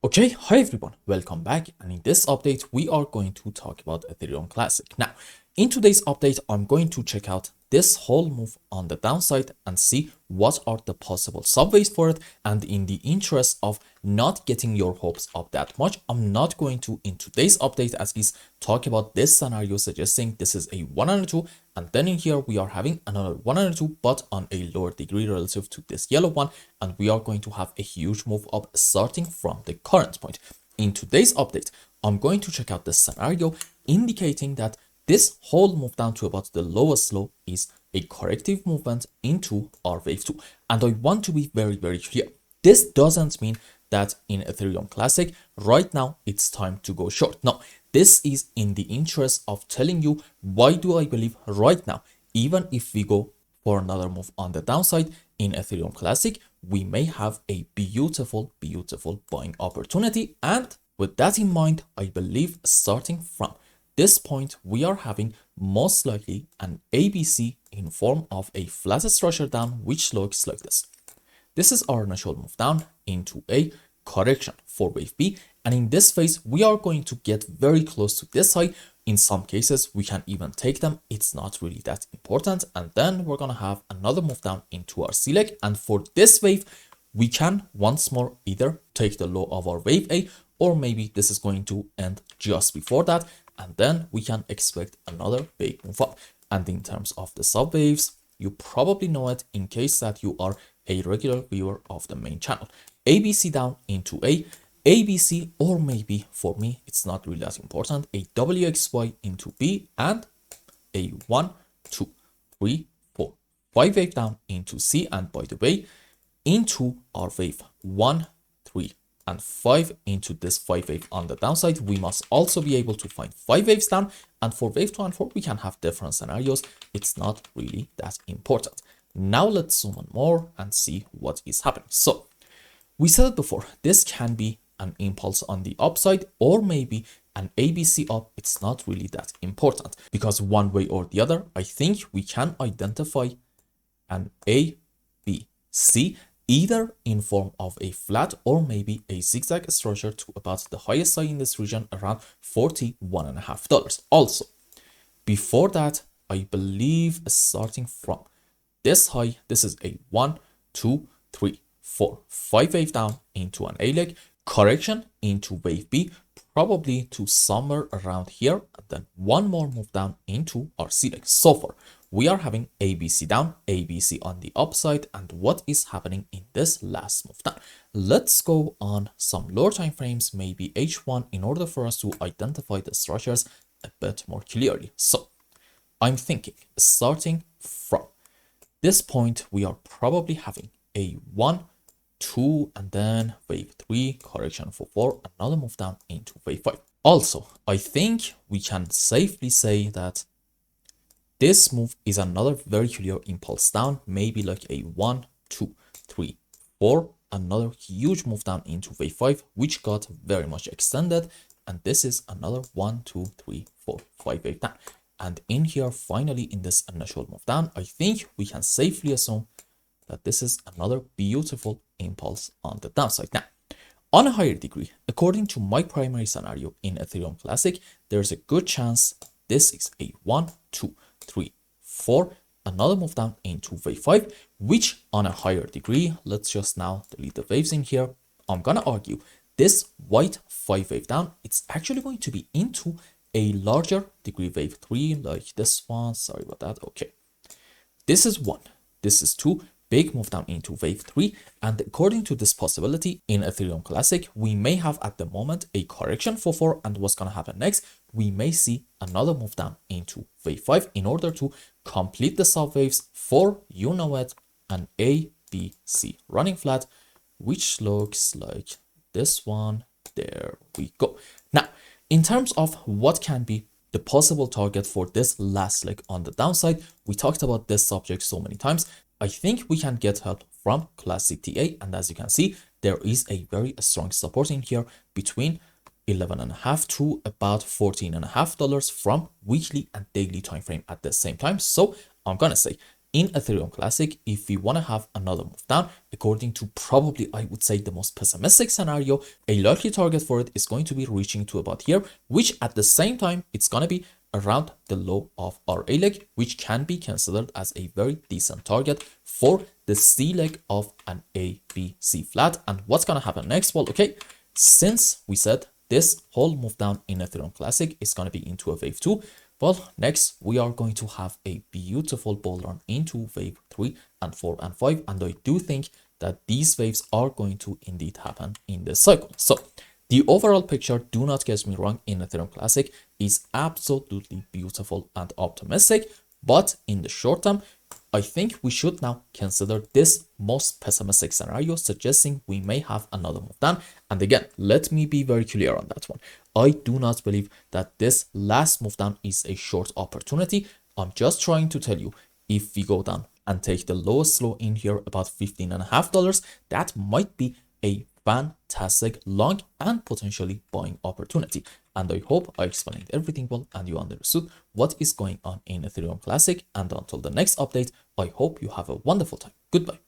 Okay, hi everyone, welcome back, and in this update we are going to talk about Ethereum Classic. Now, in today's update I'm going to check out this whole move on the downside and see what are the possible subways for it, and in the interest of not getting your hopes up that much, I'm not going to in today's update at least talk about this scenario suggesting this is a 102, and then in here we are having another 102 but on a lower degree relative to this yellow one, and we are going to have a huge move up starting from the current point. In today's update I'm going to check out this scenario indicating that this whole move down to about the lowest low is a corrective movement into our wave 2, and I want to be very clear. This doesn't mean that in Ethereum Classic right now it's time to go short. No, this is in the interest of telling you why do I believe right now, even if we go for another move on the downside in Ethereum Classic, we may have a beautiful buying opportunity. And with that in mind, I believe starting from this point we are having most likely an ABC in form of a flat structure down, which looks like this. This is our initial move down into a correction for wave B, and in this phase we are going to get very close to this high. In some cases we can even take them, it's not really that important, and then we're gonna have another move down into our C leg, and for this wave we can once more either take the low of our wave A, or maybe this is going to end just before that, and then we can expect another big move up. And in terms of the subwaves, you probably know it in case that you are a regular viewer of the main channel. ABC down into A, ABC, or maybe for me it's not really that important, a WXY into B, and a 1, 2, 3, 4, 5 wave down into C. And by the way, into our wave 1, 3, and 5 into this 5 wave on the downside, we must also be able to find 5 waves down, and for wave 2 and 4 we can have different scenarios. It's not really that important. Now let's zoom in more and see what is happening. So we said it before, this can be an impulse on the upside or maybe an ABC up. It's not really that important because one way or the other I think we can identify an A, B, C, either in form of a flat or maybe a zigzag structure to about the highest high in this region around $41.5. Also, before that, I believe starting from this high, this is a 1, 2, 3, 4, 5 wave down into an A leg, correction into wave B, probably to somewhere around here, and then one more move down into our C leg. So far, we are having ABC down, ABC on the upside, and what is happening in this last move down? Let's go on some lower time frames, maybe H1, in order for us to identify the structures a bit more clearly. So I'm thinking starting from this point, we are probably having a 1, 2, and then wave 3, correction for 4, another move down into wave 5. Also, I think we can safely say that this move is another very clear impulse down, maybe like a 1, 2, 3, 4, another huge move down into wave 5, which got very much extended, and this is another 1, 2, 3, 4, 5 wave down. And in here, finally, in this initial move down, I think we can safely assume that this is another beautiful impulse on the downside. Now, on a higher degree, according to my primary scenario in Ethereum Classic, there's a good chance this is a 1, 2, 3, 4, another move down into wave 5, which on a higher degree, let's just now delete the waves in here. I'm gonna argue this white 5 wave down, it's actually going to be into a larger degree wave 3, like this one. Sorry about that. Okay, this is 1, this is 2, big move down into wave 3, and according to this possibility in Ethereum Classic, we may have at the moment a correction for 4, and what's gonna happen next, we may see another move down into wave 5 in order to complete the sub waves for, you know it, an A, B, C running flat, which looks like this one. There we go. Now, in terms of what can be the possible target for this last leg on the downside, we talked about this subject so many times. I think we can get help from Classic TA, and as you can see, there is a very strong support in here between 11.5 to about $14.5 from weekly and daily time frame at the same time. So I'm gonna say in Ethereum Classic, if we want to have another move down, according to probably, I would say, the most pessimistic scenario, a likely target for it is going to be reaching to about here, which at the same time, it's going to be around the low of our A leg, which can be considered as a very decent target for the C leg of an ABC flat. And what's going to happen next? Well, okay, since we said this whole move down in Ethereum Classic is going to be into a wave 2, well, next we are going to have a beautiful bull run into wave 3 and 4 and 5. And I do think that these waves are going to indeed happen in this cycle. So the overall picture, do not get me wrong, in Ethereum Classic is absolutely beautiful and optimistic. But in the short term, I think we should now consider this most pessimistic scenario, suggesting we may have another move down. And again, let me be very clear on that one. I do not believe that this last move down is a short opportunity. I'm just trying to tell you, if we go down and take the lowest low in here, about $15.5, that might be a fantastic long and potentially buying opportunity. And I hope I explained everything well and you understood what is going on in Ethereum Classic. And until the next update, I hope you have a wonderful time. Goodbye.